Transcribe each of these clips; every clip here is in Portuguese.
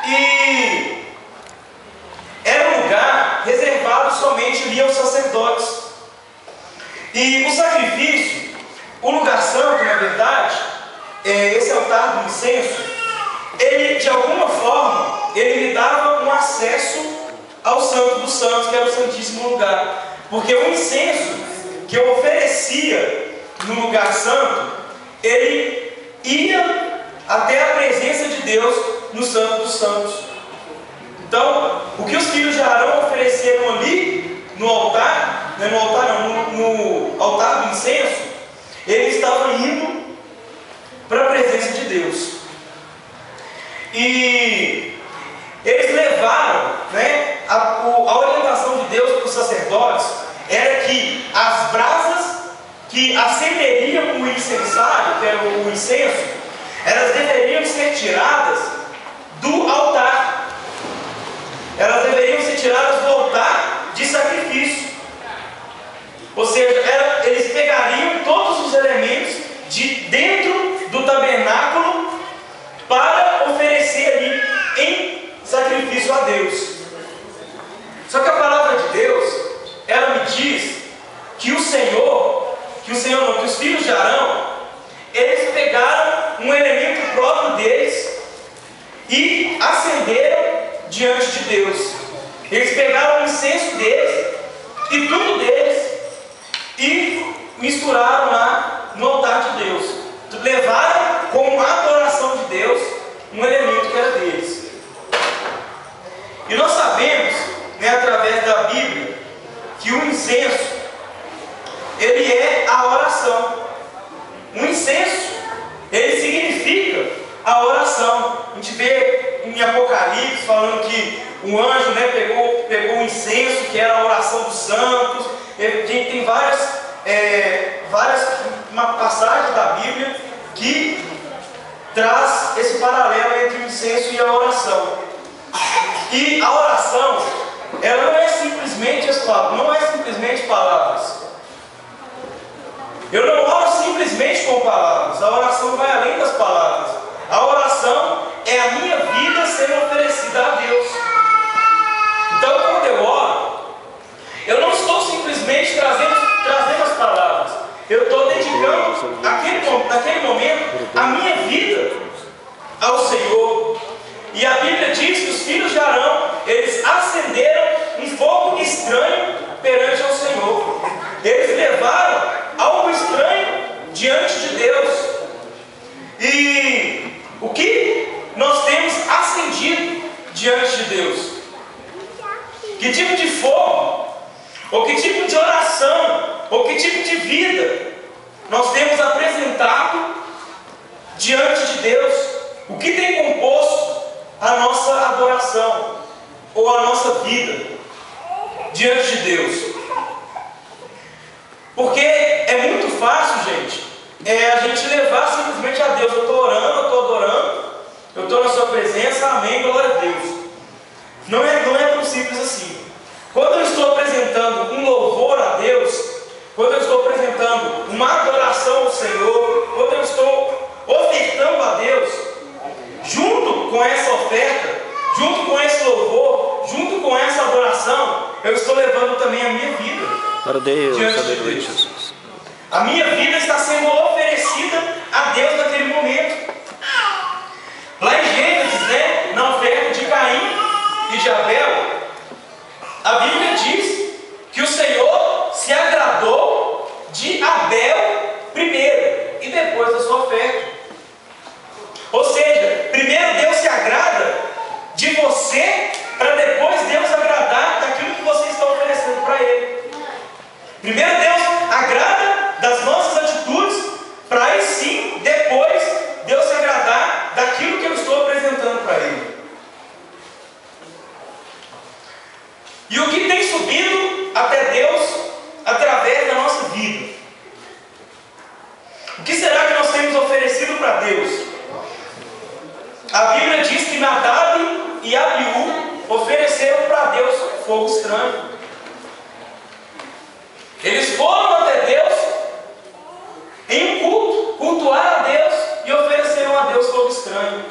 E era um lugar reservado somente ali aos sacerdotes. E o sacrifício, o lugar santo, na verdade, esse altar do incenso, ele, de alguma forma, ele lhe dava um acesso ao Santo dos Santos, que era o Santíssimo Lugar. Porque o incenso que eu oferecia no lugar santo, ele ia até a presença de Deus no Santo dos Santos. Então, o que os filhos de Arão ofereceram ali no altar, no altar do incenso, eles estavam indo para a presença de Deus. E eles levaram, a orientação de Deus para os sacerdotes era que as brasas que acenderiam o incensário, que era o incenso, elas deveriam ser tiradas do altar. Elas deveriam ser tiradas do altar de sacrifício. Ou seja, eles pegariam todos os elementos de dentro do tabernáculo para oferecer ali em sacrifício a Deus. Só que a palavra de Deus, ela me diz que os filhos de Arão, eles pegaram um elemento próprio deles e acenderam diante de Deus. Eles pegaram o incenso deles e tudo deles e misturaram lá no altar de Deus. Levaram como adoração de Deus um elemento que era deles. E nós sabemos, através da Bíblia, que o incenso, ele é a oração. O incenso, ele significa a oração. A gente vê em Apocalipse falando que o anjo, pegou o incenso, que era a oração dos santos. Tem várias passagens da Bíblia que traz esse paralelo entre o incenso e a oração. E a oração, ela não é simplesmente palavras. Eu não oro simplesmente com palavras. A oração vai além das palavras. A oração é a minha vida sendo oferecida a Deus. Então, quando eu oro, eu não estou simplesmente trazendo as palavras. Eu estou dedicando naquele momento a minha vida ao Senhor. E a Bíblia diz que os filhos de Arão, eles acenderam um fogo estranho perante ao Senhor. Eles levaram algo estranho diante de Deus. E o que nós temos acendido diante de Deus? Que tipo de fogo, ou que tipo de oração, ou que tipo de vida nós temos apresentado diante de Deus? O que tem composto a nossa adoração ou a nossa vida diante de Deus? Porque é muito fácil, gente, a gente levar simplesmente a Deus. Eu estou orando, eu estou adorando, eu estou na sua presença, amém, glória a Deus. Não é tão simples assim. Quando eu estou apresentando um louvor a Deus, quando eu estou apresentando uma adoração ao Senhor, quando eu estou ofertando a Deus, junto com essa oferta, junto com esse louvor, junto com essa adoração, eu estou levando também a minha vida. Para Deus, diante de Deus. Jesus. A minha vida está sendo oferecida a Deus naquele momento. Lá em Gênesis, na oferta de Caim e de Abel, a Bíblia diz que o Senhor se agradou de Abel primeiro e depois da sua oferta. Ou seja, primeiro Deus se agrada de você, para depois Deus agradar daquilo que você está oferecendo para Ele. Primeiro Deus agrada das nossas atitudes, para aí sim, depois Deus se agradar daquilo que eu estou apresentando para Ele. E o que tem subido até Deus através da nossa vida? O que será que nós temos oferecido para Deus? A Bíblia diz que Nadab e Abiú ofereceram para Deus fogo estranho. Eles foram até Deus em um culto, cultuaram a Deus e ofereceram a Deus fogo estranho.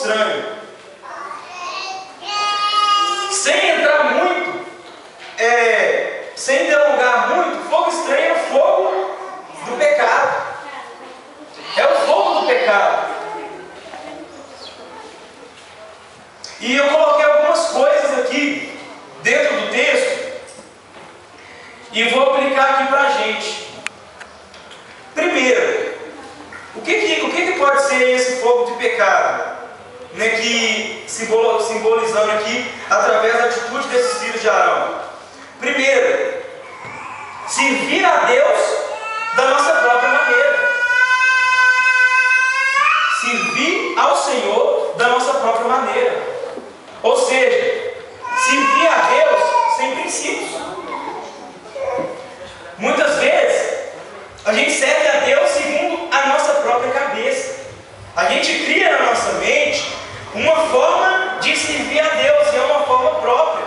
estranho. Sem entrar muito, sem delongar muito, fogo estranho é o fogo do pecado. É o fogo do pecado. E eu coloquei algumas coisas aqui dentro do texto e vou aplicar aqui para a gente. Primeiro, o que pode ser esse fogo de pecado? Né, que simbolizando aqui através da atitude desses filhos de Arão. Primeiro, servir a Deus da nossa própria maneira. Servir ao Senhor da nossa própria maneira. Ou seja, servir a Deus sem princípios. Muitas vezes, a gente serve a Deus segundo a nossa própria cabeça. A gente cria na nossa mente uma forma de servir a Deus, e é uma forma própria.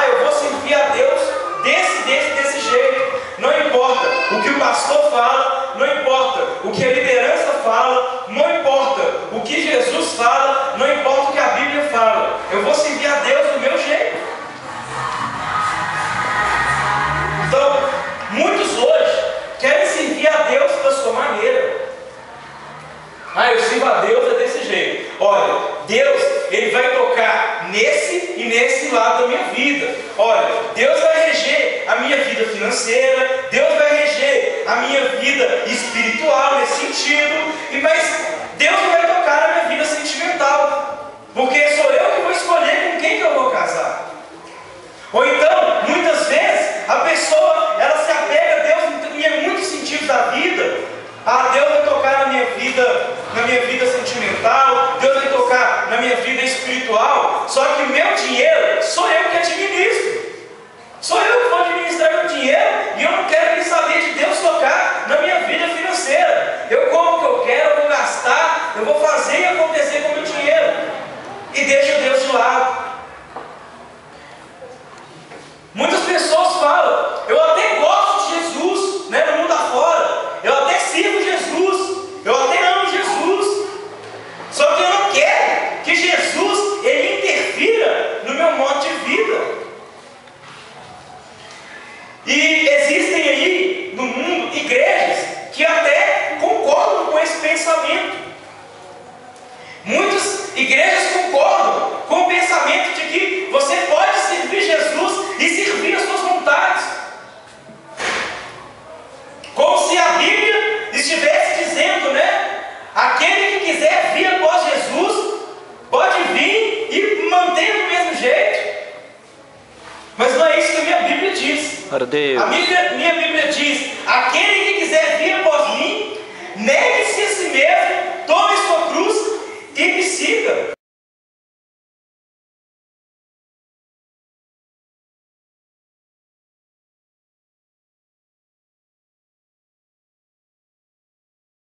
Eu vou servir a Deus desse jeito. Não importa o que o pastor fala, não importa o que a liderança fala, não importa o que Jesus fala, não importa o que a Bíblia fala. Eu vou servir a Deus do meu jeito. Então, muitos hoje querem servir a Deus da sua maneira. Eu sirvo a Deus desse jeito. Olha, Deus, Ele vai tocar nesse e nesse lado da minha vida. Olha, Deus vai reger a minha vida financeira, Deus vai reger a minha vida espiritual nesse sentido, mas Deus não vai tocar na minha vida sentimental, porque sou eu que vou escolher com quem que eu vou casar. Ou então, muitas vezes, a pessoa, ela se apega a Deus em muitos sentidos da vida. Deus vai tocar na minha vida sentimental, Deus vai tocar na minha vida espiritual, só que o meu dinheiro sou eu que administro. Sou eu que vou administrar meu dinheiro, e eu não quero nem saber de Deus tocar na minha vida financeira. Eu como o que eu quero, eu vou gastar, eu vou fazer e acontecer com o meu dinheiro, e deixo Deus de lado. Muitas pessoas falam, eu até gosto de Jesus, né, no mundo afora, eu até sirvo Jesus, eu até amo Jesus, só que eu não quero que Jesus, Ele interfira no meu modo de vida. E existem aí no mundo igrejas que até concordam com esse pensamento. Muitas igrejas concordam com o pensamento de que você pode servir Jesus e servir as suas vontades. Como se a Bíblia estivesse dizendo, né? Aquele que quiser vir após Jesus, pode vir e manter do mesmo jeito. Mas não é isso que a minha Bíblia diz. Minha Bíblia diz, aquele que quiser vir após mim, negue-se